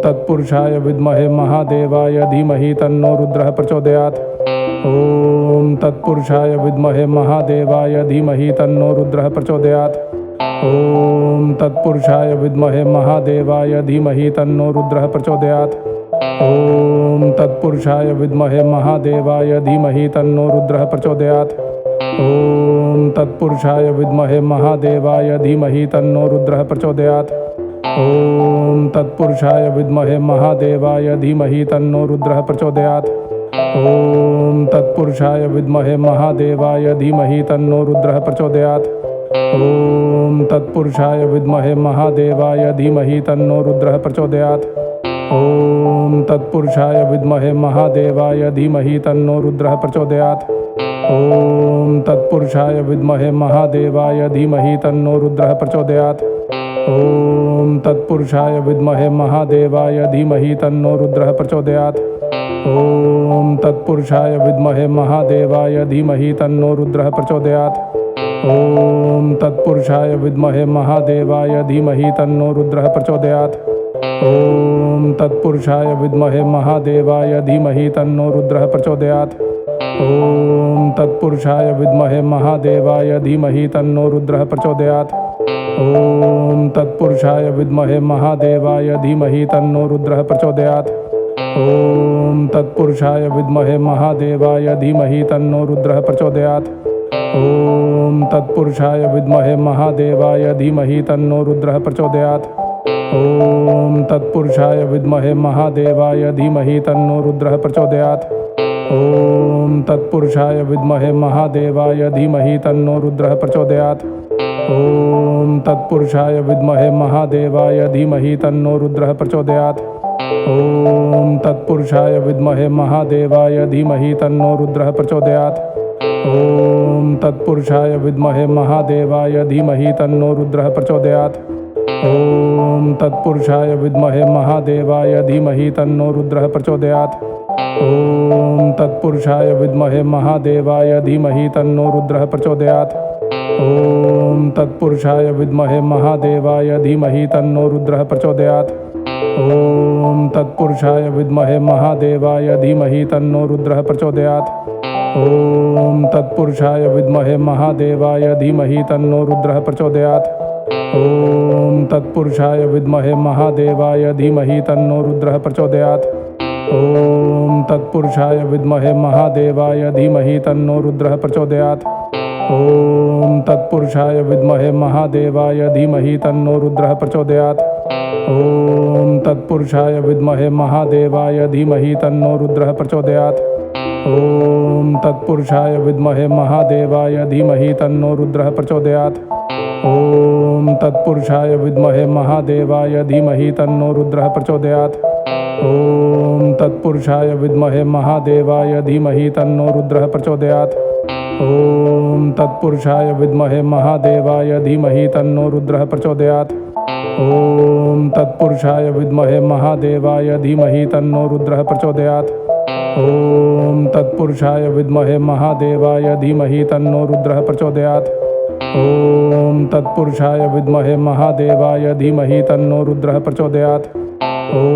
तत्पुरुषाय विद्महे महादेवाय धीमहि तन्नो रुद्रः प्रचोदयात्। ॐ तत्पुरुषाय विद्महे महादेवाय धीमहि तन्नो रुद्रः प्रचोदयात्। ॐ तत्पुरुषाय विद्महे महादेवाय धीमहि तन्नो रुद्रः प्रचोदयात्। ॐ तत्पुरुषाय विद्महे महादेवाय धीमहि तन्नो रुद्रः प्रचोदयात्। ॐ तत्पुरुषाय विद्महे महादेवाय धीमहि तन्नो रुद्रः प्रचोदयात्। ॐ तत्पुरुषाय विद्महे महादेवाय धीमहि तन्नो रुद्रः प्रचोदयात्। ॐ तत्पुरुषाय विद्महे महादेवाय धीमहि तन्नो रुद्रः प्रचोदयात्। ॐ तत्पुरुषाय विद्महे महादेवाय धीमहि तन्नो रुद्रः प्रचोदयात्। ॐ तत्पुरुषाय विद्महे महादेवाय धीमहि तन्नो रुद्रः प्रचोदयात्। ॐ तत्पुरुषाय विद्महे महादेवाय धीमहि तन्नो रुद्रः प्रचोदयात्। ॐ तत्पुरुषाय विद्महे महादेवाय धीमहि तन्नो रुद्रः प्रचोदयात्। ॐ तत्पुरुषाय विद्महे महादेवाय धीमहि तन्नो रुद्रः प्रचोदयात्। ॐ तत्पुरुषाय विद्महे महादेवाय धीमहि तन्नो रुद्रः प्रचोदयात्। ॐ तत्पुरुषाय विद्महे महादेवाय धीमहि तन्नो रुद्रः प्रचोदयात्। ॐ तत्पुरुषाय विद्महे महादेवाय धीमहि तन्नो रुद्रः प्रचोदयात्। ॐ तत्पुरुषाय विद्महे महादेवाय धीमहि तन्नो रुद्रः प्रचोदयात्। ॐ तत्पुरुषाय विद्महे महादेवाय धीमहि तन्नो रुद्रः प्रचोदयात्। ॐ तत्पुरुषाय विद्महे महादेवाय धीमहि तन्नो रुद्रः प्रचोदयात्। ॐ तत्पुरुषाय विद्महे महादेवाय धीमहि तन्नो रुद्रः प्रचोदयात्। ॐ तत्पुरुषाय विद्महे महादेवाय धीमहि तन्नो रुद्रः प्रचोदयात्। ॐ तत्पुरुषाय विद्महे महादेवाय धीमहि तन्नो रुद्रः प्रचोदयात्। ॐ तत्पुरुषाय विद्महे महादेवाय धीमहि तन्नो रुद्रः प्रचोदयात्। ॐ तत्पुरुषाय विद्महे महादेवाय धीमहि तन्नो रुद्रः प्रचोदयात्। ॐ तत्पुरुषाय विद्महे महादेवाय धीमहि तन्नो रुद्रः प्रचोदयात्। ॐ तत्पुरुषाय विद्महे महादेवाय धीमहि तन्नो रुद्रः प्रचोदयात्। ॐ तत्पुरुषाय विद्महे महादेवाय धीमहि तन्नो रुद्रः प्रचोदयात्। ॐ तत्पुरुषाय विद्महे महादेवाय धीमहि तन्नो रुद्रः प्रचोदयात्। ॐ तत्पुरुषाय विद्महे महादेवाय धीमहि तन्नो रुद्रः प्रचोदयात्। ॐ तत्पुरुषाय विद्महे महादेवाय धीमहि तन्नो रुद्रः प्रचोदयात्। ॐ तत्पुरुषाय विद्महे महादेवाय धीमहि तन्नो रुद्रः प्रचोदयात्। ॐ तत्पुरुषाय विद्महे महादेवाय धीमहि तन्नो रुद्रः प्रचोदयात्। ॐ तत्पुरुषाय विद्महे महादेवाय धीमहि तन्नो रुद्रः प्रचोदयात्। ॐ तत्पुरुषाय विद्महे महादेवाय धीमहि तन्नो रुद्रः प्रचोदयात्। ॐ तत्पुरुषाय विद्महे महादेवाय धीमहि तन्नो रुद्रः प्रचोदयात्। ॐ तत्पुरुषाय विद्महे महादेवाय धीमहि तन्नो रुद्रः प्रचोदयात्। ॐ तत्पुरुषाय विद्महे महादेवाय धीमहि तन्नो रुद्रः प्रचोदयात्। ॐ तत्पुरुषाय विद्महे महादेवाय धीमहि तन्नो रुद्रः प्रचोदयात्। ॐ तत्पुरुषाय विद्महे महादेवाय धीमहि तन्नो रुद्रः प्रचोदयात्। ॐ तत्पुरुषाय विद्महे महादेवाय धीमहि तन्नो रुद्रः प्रचोदयात्। ॐ तत्पुरुषाय विद्महे महादेवाय धीमहि तन्नो रुद्रः प्रचोदयात्।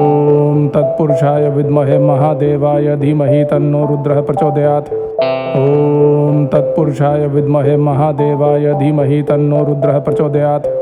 ॐ तत्पुरुषाय विद्महे महादेवाय धीमहि तन्नो रुद्रः प्रचोदयात्।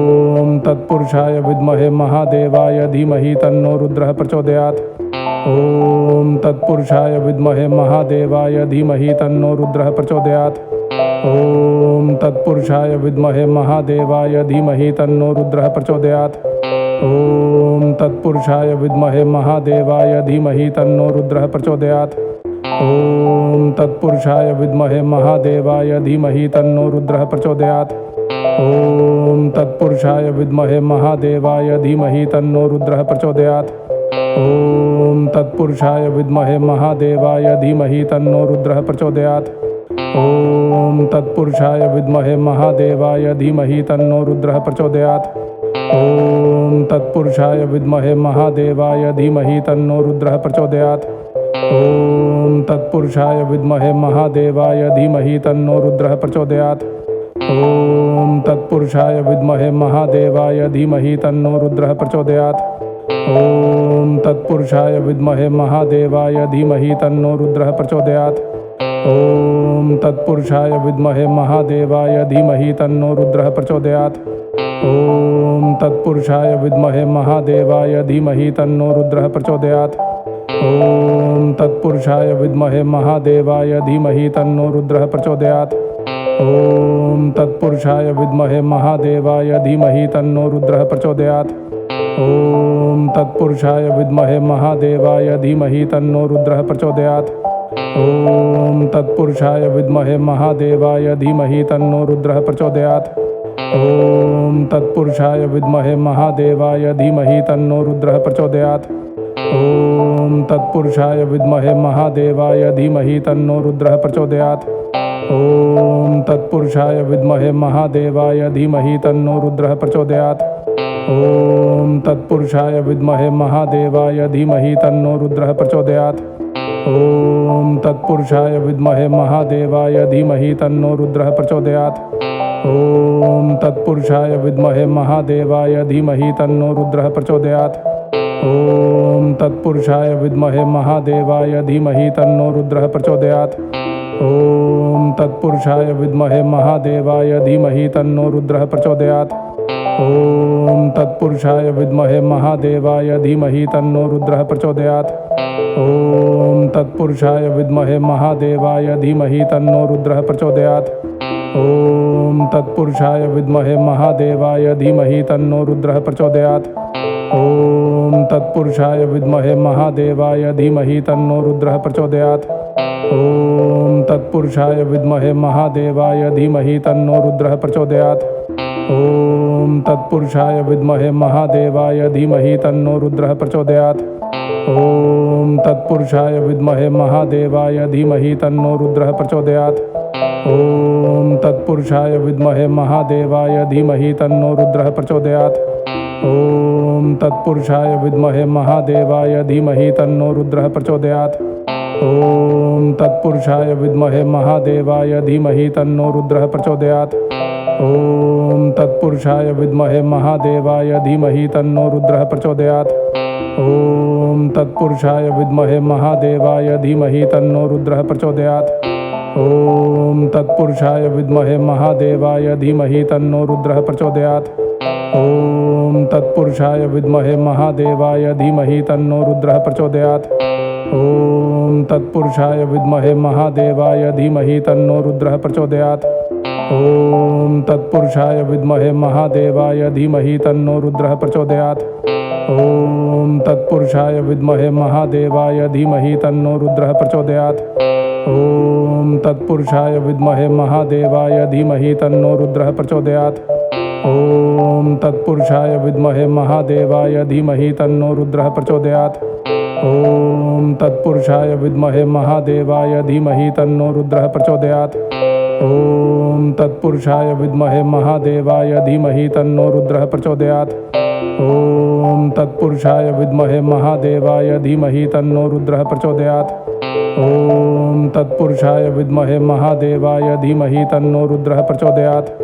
ॐ तत्पुरुषाय विद्महे महादेवाय धीमहि तन्नो रुद्रः प्रचोदयात्। ॐ तत्पुरुषाय विद्महे महादेवाय धीमहि तन्नो रुद्रः प्रचोदयात्। ॐ तत्पुरुषाय विद्महे महादेवाय धीमहि तन्नो रुद्रः प्रचोदयात्। ॐ तत्पुरुषाय विद्महे महादेवाय धीमहि तन्नो रुद्रः प्रचोदयात्। ॐ तत्पुरुषाय विद्महे महादेवाय धीमहि तन्नो रुद्रः प्रचोदयात्। ॐ तत्पुरुषाय विद्महे महादेवाय धीमहि तन्नो रुद्रः प्रचोदयात्। ॐ तत्पुरुषाय विद्महे महादेवाय धीमहि तन्नो रुद्रः प्रचोदयात्। ॐ तत्पुरुषाय विद्महे महादेवाय धीमहि तन्नो रुद्रः प्रचोदयात्। ॐ तत्पुरुषाय विद्महे महादेवाय धीमहि तन्नो रुद्रः प्रचोदयात्। ॐ तत्पुरुषाय विद्महे महादेवाय धीमहि तन्नो रुद्रः प्रचोदयात्। ॐ तत्पुरुषाय विद्महे महादेवाय धीमहि तन्नो रुद्रः प्रचोदयात्। ॐ तत्पुरुषाय विद्महे महादेवाय धीमहि तन्नो रुद्रः प्रचोदयात्। ॐ तत्पुरुषाय विद्महे महादेवाय धीमहि तन्नो रुद्रः प्रचोदयात्। ॐ तत्पुरुषाय विद्महे महादेवाय धीमहि तन्नो रुद्रः प्रचोदयात्। ॐ तत्पुरुषाय विद्महे महादेवाय धीमहि तन्नो रुद्रः प्रचोदयात्। ॐ तत्पुरुषाय विद्महे महादेवाय धीमहि तन्नो रुद्रः प्रचोदयात्। ॐ तत्पुरुषाय विद्महे महादेवाय धीमहि तन्नो रुद्रः प्रचोदयात्। ॐ तत्पुरुषाय विद्महे महादेवाय धीमहि तन्नो रुद्रः प्रचोदयात्। ॐ तत्पुरुषाय विद्महे महादेवाय धीमहि तन्नो रुद्रः प्रचोदयात्। ॐ तत्पुरुषाय विद्महे महादेवाय धीमहि तन्नो रुद्रः प्रचोदयात्। ॐ तत्पुरुषाय विद्महे महादेवाय धीमहि तन्नो रुद्रः प्रचोदयात्। ॐ तत्पुरुषाय विद्महे महादेवाय धीमहि तन्नो रुद्रः प्रचोदयात्। ॐ तत्पुरुषाय विद्महे महादेवाय धीमहि तन्नो रुद्रः प्रचोदयात्। ॐ तत्पुरुषाय विद्महे महादेवाय धीमहि तन्नो रुद्रः प्रचोदयात्। ॐ तत्पुरुषाय विद्महे महादेवाय धीमहि तन्नो रुद्रः प्रचोदयात्। ॐ तत्पुरुषाय विद्महे महादेवाय धीमहि तन्नो रुद्रः प्रचोदयात्। ॐ तत्पुरुषाय विद्महे महादेवाय धीमहि तन्नो रुद्रः प्रचोदयात्। ॐ तत्पुरुषाय विद्महे महादेवाय धीमहि तन्नो रुद्रः प्रचोदयात्। ॐ तत्पुरुषाय विद्महे महादेवाय धीमहि तन्नो रुद्रः प्रचोदयात्। ॐ तत्पुरुषाय विद्महे महादेवाय धीमहि तन्नो रुद्रः प्रचोदयात्। ॐ तत्पुरुषाय विद्महे महादेवाय धीमहि तन्नो रुद्रः प्रचोदयात्। ॐ तत्पुरुषाय विद्महे महादेवाय धीमहि तन्नो रुद्रः प्रचोदयात्। ॐ तत्पुरुषाय विद्महे महादेवाय धीमहि तन्नो रुद्रः प्रचोदयात्। ॐ तत्पुरुषाय विद्महे महादेवाय धीमहि तन्नो रुद्रः प्रचोदयात्। ॐ तत्पुरुषाय विद्महे महादेवाय धीमहि तन्नो रुद्रः प्रचोदयात्। ॐ तत्पुरुषाय विद्महे महादेवाय धीमहि तन्नो रुद्रः प्रचोदयात्। ॐ तत्पुरुषाय विद्महे महादेवाय धीमहि तन्नो रुद्रः प्रचोदयात्। ॐ तत्पुरुषाय विद्महे महादेवाय धीमहि तन्नो रुद्रः प्रचोदयात्। ॐ तत्पुरुषाय विद्महे महादेवाय धीमहि तन्नो रुद्रः प्रचोदयात्। ॐ तत्पुरुषाय विद्महे महादेवाय धीमहि तन्नो रुद्रः प्रचोदयात्। ॐ तत्पुरुषाय विद्महे महादेवाय धीमहि तन्नो रुद्रः प्रचोदयात्। ॐ तत्पुरुषाय विद्महे महादेवाय धीमहि तन्नो रुद्रः प्रचोदयात्। ॐ तत्पुरुषाय विद्महे महादेवाय धीमहि तन्नो रुद्रः प्रचोदयात्। ॐ तत्पुरुषाय विद्महे महादेवाय धीमहि तन्नो रुद्रः प्रचोदयात्। ॐ तत्पुरुषाय विद्महे महादेवाय धीमहि तन्नो रुद्रः प्रचोदयात्। ॐ तत्पुरुषाय विद्महे महादेवाय धीमहि तन्नो रुद्रः प्रचोदयात्। ॐ तत्पुरुषाय विद्महे महादेवाय धीमहि तन्नो रुद्रः प्रचोदयात्। ॐ तत्पुरुषाय विद्महे महादेवाय धीमहि तन्नो रुद्रः प्रचोदयात्। ॐ तत्पुरुषाय विद्महे महादेवाय धीमहि तन्नो रुद्रः प्रचोदयात्। ॐ तत्पुरुषाय विद्महे महादेवाय धीमहि तन्नो रुद्रः प्रचोदयात्।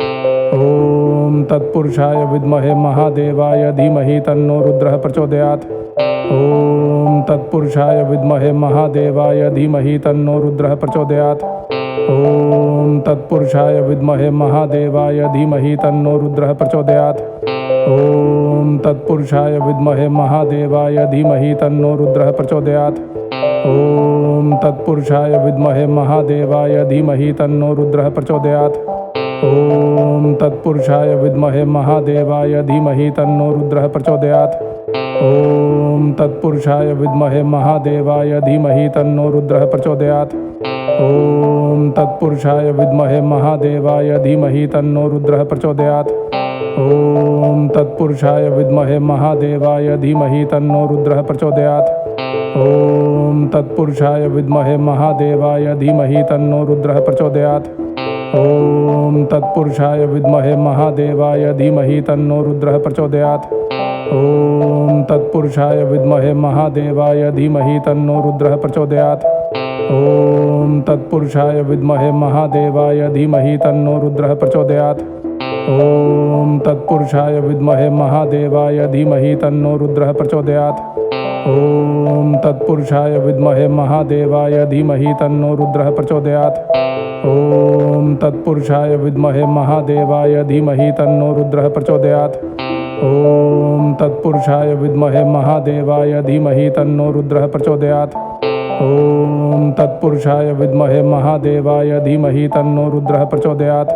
ॐ तत्पुरुषाय विद्महे महादेवाय धीमहि तन्नो रुद्रः प्रचोदयात्। ॐ तत्पुरुषाय विद्महे महादेवाय धीमहि तन्नो रुद्रः प्रचोदयात्। ॐ तत्पुरुषाय विद्महे महादेवाय धीमहि तन्नो रुद्रः प्रचोदयात्। ॐ तत्पुरुषाय विद्महे महादेवाय धीमहि तन्नो रुद्रः प्रचोदयात्। ॐ तत्पुरुषाय विद्महे महादेवाय धीमहि तन्नो रुद्रः प्रचोदयात्। ॐ तत्पुरुषाय विद्महे महादेवाय धीमहि तन्नो रुद्रः प्रचोदयात्। ॐ तत्पुरुषाय विद्महे महादेवाय धीमहि तन्नो रुद्रः प्रचोदयात्। ॐ तत्पुरुषाय विद्महे महादेवाय धीमहि तन्नो रुद्रः प्रचोदयात्। ॐ तत्पुरुषाय विद्महे महादेवाय धीमहि तन्नो रुद्रः प्रचोदयात्। ॐ तत्पुरुषाय विद्महे महादेवाय धीमहि तन्नो रुद्रः प्रचोदयात्। ॐ तत्पुरुषाय विद्महे महादेवाय धीमहि तन्नो रुद्रः प्रचोदयात्। ॐ तत्पुरुषाय विद्महे महादेवाय धीमहि तन्नो रुद्रः प्रचोदयात्। ॐ तत्पुरुषाय विद्महे महादेवाय धीमहि तन्नो रुद्रः प्रचोदयात्। ॐ तत्पुरुषाय विद्महे महादेवाय धीमहि तन्नो रुद्रः प्रचोदयात्। ॐ तत्पुरुषाय विद्महे महादेवाय धीमहि तन्नो रुद्रः प्रचोदयात्। ॐ तत्पुरुषाय विद्महे महादेवाय धीमहि तन्नो रुद्रः प्रचोदयात्। ॐ तत्पुरुषाय विद्महे महादेवाय धीमहि तन्नो रुद्रः प्रचोदयात्।